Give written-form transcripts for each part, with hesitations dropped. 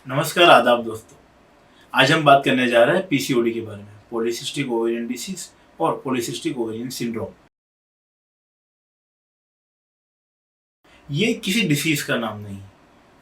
नमस्कार, आदाब दोस्तों। आज हम बात करने जा रहे हैं पीसीओडी के बारे में, पॉलीसिस्टिक ओवेरियन डिसीज और पॉलीसिस्टिक ओवेरियन सिंड्रोम। ये किसी डिसीज का नाम नहीं है,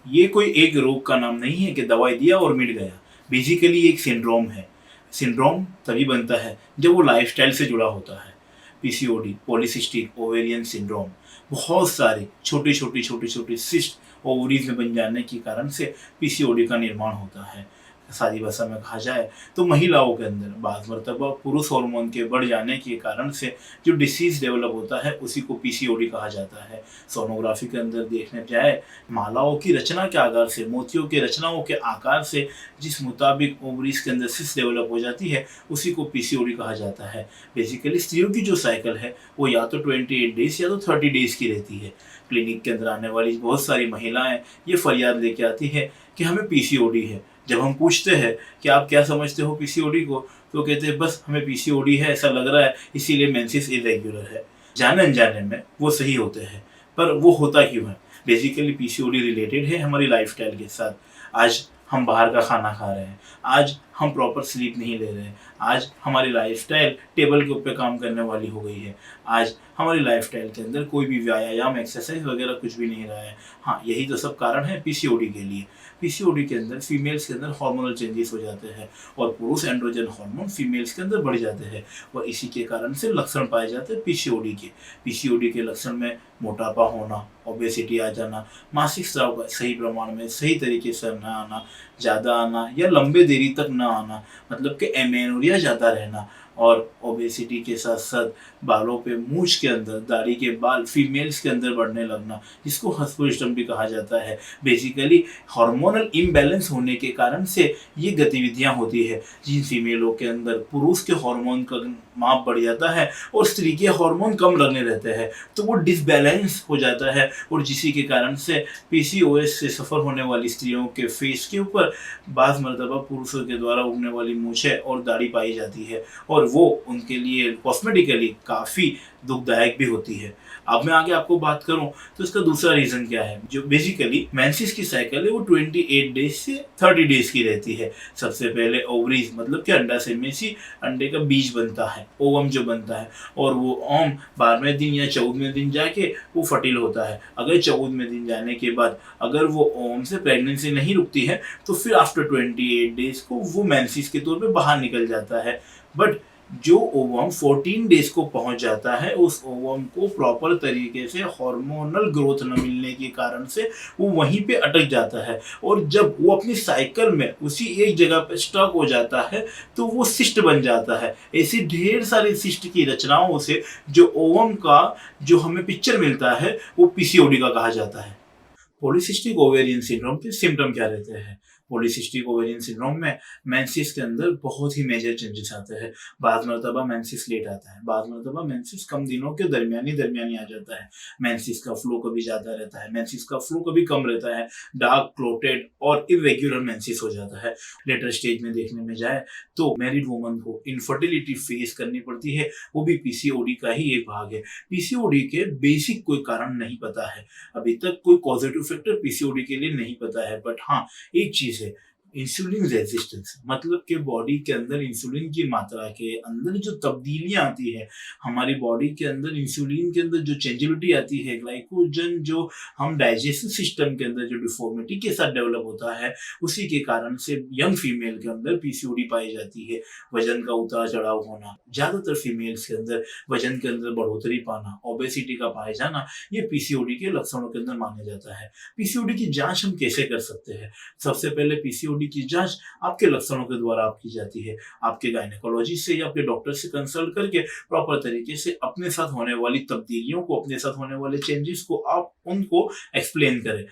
ये कोई एक रोग का नाम नहीं है कि दवाई दिया और मिट गया। बेसिकली एक सिंड्रोम है। सिंड्रोम तभी बनता है जब वो लाइफस्टाइल से जुड़ा होता है। पीसीओडी, पॉलीसिस्टिक ओवेरियन सिंड्रोम, बहुत सारे छोटे छोटे सिस्ट ओवरीज में बन जाने के कारण से पीसीओडी का निर्माण होता है। सादी भाषा में कहा जाए तो महिलाओं के अंदर बाज़ मरतबा पुरुष हार्मोन के बढ़ जाने के कारण से जो डिसीज डेवलप होता है उसी को पीसीओडी कहा जाता है। सोनोग्राफी के अंदर देखने जाए, मालाओं की रचना के आकार से, मोतियों की रचनाओं के आकार से जिस मुताबिक ओवरीज के अंदर सिस्ट डेवलप हो जाती है उसी को पीसीओडी कहा जाता है। बेसिकली स्त्रियों की जो साइकिल है वो या तो 28 डेज या तो 30 डेज की रहती है। क्लिनिक के अंदर आने वाली बहुत सारी महिलाएं ये फरियाद लेके आती है कि हमें पीसीओडी है। जब हम पूछते हैं कि आप क्या समझते हो पीसीओडी को, तो कहते हैं बस हमें पीसीओडी है, ऐसा लग रहा है, इसीलिए मेंसेस इरेगुलर है। जाने अनजाने में वो सही होते हैं, पर वो होता क्यों है? बेसिकली पीसीओडी रिलेटेड है हमारी लाइफस्टाइल के साथ। आज हम बाहर का खाना खा रहे हैं, आज हम प्रॉपर स्लीप नहीं ले रहे हैं, आज हमारी लाइफस्टाइल टेबल के ऊपर काम करने वाली हो गई है, आज हमारी लाइफस्टाइल के अंदर कोई भी व्यायाम, एक्सरसाइज वगैरह कुछ भी नहीं रहा है। हाँ, यही तो सब कारण है पीसीओडी के लिए। पीसीओडी के अंदर फीमेल्स के अंदर हार्मोनल चेंजेस हो जाते हैं और पुरुष एंड्रोजन हार्मोन फीमेल्स के अंदर बढ़ जाते हैं और इसी के कारण से लक्षण पाए जाते हैं पीसीओडी के। पीसीओडी के लक्षण में मोटापा होना, ओबेसिटी आ जाना, मासिक स्राव का सही प्रमाण में सही तरीके से ना आना, ज़्यादा आना या लंबे देरी तक ना आना, मतलब कि एमेनोरिया ज़्यादा रहना, और ओबेसिटी के साथ साथ बालों पे, मूंछ के अंदर, दाढ़ी के बाल फीमेल्स के अंदर बढ़ने लगना, जिसको हस्पोइस्टम भी कहा जाता है। बेसिकली हार्मोनल इम्बैलेंस होने के कारण से ये गतिविधियां होती है। जिन फीमेलों के अंदर पुरुष के हार्मोन का माप बढ़ जाता है और स्त्री के हार्मोन कम लगने रहते हैं, तो वो डिसबैलेंस हो जाता है और जिसी के कारण से पीसीओएस से सफ़र होने वाली स्त्रियों के फेस के ऊपर बाज़ मरतबा पुरुषों के द्वारा उगने वाली मूछें और दाढ़ी पाई जाती है और वो उनके लिए कॉस्मेटिकली काफ़ी दुखदायक भी होती है। अब मैं आगे आपको बात करूं तो इसका दूसरा रीज़न क्या है। जो बेसिकली मेंसेस की साइकिल है वो 28 डेज से 30 डेज की रहती है। सबसे पहले ओवरीज, मतलब कि अंडाशय में से अंडे का बीज बनता है, ओवम जो बनता है, और वो ओम 12वें दिन या 14वें दिन जाके वो फर्टिल होता है। अगर 14वें दिन जाने के बाद अगर वो ओवम से प्रेगनेंसी नहीं रुकती है तो फिर आफ्टर 28 डेज को वो मेंसेस के तौर पे बाहर निकल जाता है। बट जो ओवम 14 डेज को पहुंच जाता है, उस ओवम को प्रॉपर तरीके से हार्मोनल ग्रोथ न मिलने के कारण से वो वहीं पे अटक जाता है और जब वो अपनी साइकिल में उसी एक जगह पे स्टक हो जाता है तो वो सिस्ट बन जाता है। ऐसी ढेर सारी सिस्ट की रचनाओं से जो ओवम का जो हमें पिक्चर मिलता है वो पीसीओडी का कहा जाता है। पॉलीसिस्टिक ओवेरियन सिंड्रोम के सिम्टम क्या रहते हैं? पॉलीसिस्टिक ओवेरियन सिंड्रोम में मेंसेस के अंदर बहुत ही मेजर चेंजेस आते हैं। बाद मरतबा मेंसेस लेट आता है, बाद मरतबा मेंसेस कम दिनों के दरमियानी आ जाता है। मेंसेस का फ्लो कभी ज़्यादा रहता है, मेंसेस का फ्लो कभी कम रहता है, डार्क क्लोटेड और इरेग्युलर मेंसेस हो जाता है। लेटर स्टेज में देखने में जाए तो मैरिड वुमन को इनफर्टिलिटी फेस करनी पड़ती है, वो भी पीसीओडी का ही एक भाग है। पीसीओडी के बेसिक कोई कारण नहीं पता है, अभी तक कोई पॉजिटिव फैक्टर पीसीओडी के लिए नहीं पता है। बट हाँ, एक चीज है, इंसुलिन रेजिस्टेंस, मतलब कि बॉडी के अंदर इंसुलिन की मात्रा के अंदर जो तब्दीलियां आती है, हमारी बॉडी के अंदर इंसुलिन के अंदर जो चेंजेबिलिटी आती है, ग्लाइकोजन जो हम डाइजेस्टिव सिस्टम के अंदर जो डिफॉर्मिटी के साथ डेवलप होता है, उसी के कारण से यंग फीमेल के अंदर पीसीओडी पाई जाती है। वजन का उतार चढ़ाव होना, ज्यादातर फीमेल्स के अंदर वजन के अंदर बढ़ोतरी पाना, ओबेसिटी का पाए जाना, ये पीसीओडी के लक्षणों के अंदर माना जाता है। पीसीओडी की जांच हम कैसे कर सकते हैं? सबसे पहले पीसीओडी की जांच आपके लक्षणों के द्वारा आप की जाती है। आपके गायनेकोलॉजिस्ट से या आपके डॉक्टर से कंसल्ट करके प्रॉपर तरीके से अपने साथ होने वाली तब्दीलियों को, अपने साथ होने वाले चेंजेस को आप उनको एक्सप्लेन करें।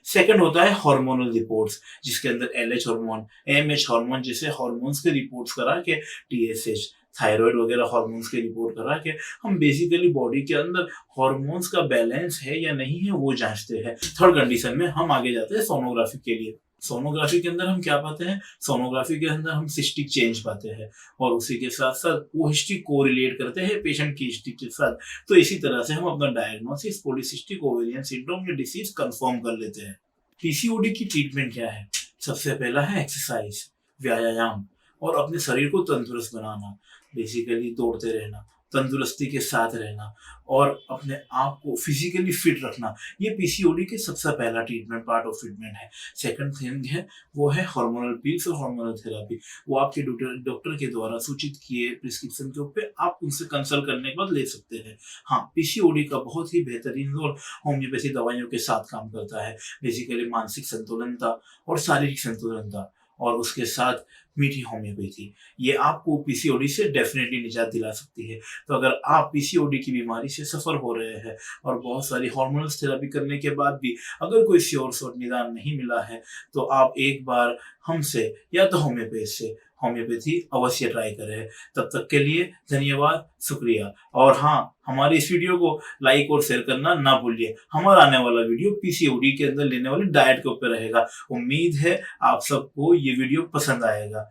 सेकंड होता है हार्मोनल रिपोर्ट्स, जिसके अंदर एलएच हार्मोन, एमएच हार्मोन जैसे हार्मोन्स के रिपोर्ट्स करा के, टीएसएच, थायराइड वगैरह हार्मोन्स के रिपोर्ट करा के हम बेसिकली बॉडी के अंदर हार्मोन्स का बैलेंस है या नहीं है वो जांचते हैं। थर्ड कंडीशन में हम आगे जाते हैं सोनोग्राफी के लिए। सोनोग्राफी के अंदर हम क्या पाते हैं? सोनोग्राफी के अंदर हम सिस्टिक चेंज पाते हैं और उसी के साथ साथ वो हिस्ट्री को रिलेट करते हैं पेशेंट की हिस्ट्री के साथ। तो इसी तरह से हम अपना डायग्नोसिस पॉलीसिस्टिक ओवेरियन सिंड्रोम या डिसीज कंफर्म कर लेते हैं। पीसीओडी की ट्रीटमेंट क्या है? सबसे पहला है एक्सरसाइज, व्यायाम, और अपने शरीर को तंदुरुस्त बनाना। बेसिकली दौड़ते रहना, तंदुरुस्ती के साथ रहना और अपने आप को फिजिकली फिट रखना, ये पीसीओडी के सबसे पहला ट्रीटमेंट पार्ट ऑफ ट्रीटमेंट है। सेकंड थिंग है वो है हार्मोनल पिल्स और हार्मोनल थेरेपी। वो आपके डॉक्टर के द्वारा सूचित किए प्रिस्क्रिप्शन के ऊपर आप उनसे कंसल्ट करने के बाद ले सकते हैं। हाँ, पीसीओडी का बहुत ही बेहतरीन रोल होम्योपैथी दवाइयों के साथ काम करता है। बेसिकली मानसिक संतुलनता और शारीरिक संतुलनता और उसके साथ मीठी होम्योपैथी, ये आपको पीसीओडी से डेफिनेटली निजात दिला सकती है। तो अगर आप पीसीओडी की बीमारी से सफ़र हो रहे हैं और बहुत सारी हार्मोनल थेरेपी करने के बाद भी अगर कोई श्योर शॉट निदान नहीं मिला है, तो आप एक बार हमसे या तो होम्योपैथी अवश्य ट्राई करें। तब तक के लिए धन्यवाद, शुक्रिया। और हाँ, हमारे इस वीडियो को लाइक और शेयर करना ना भूलिए। हमारा आने वाला वीडियो पीसीओडी के अंदर लेने वाली डाइट के ऊपर रहेगा। उम्मीद है आप सबको ये वीडियो पसंद आएगा।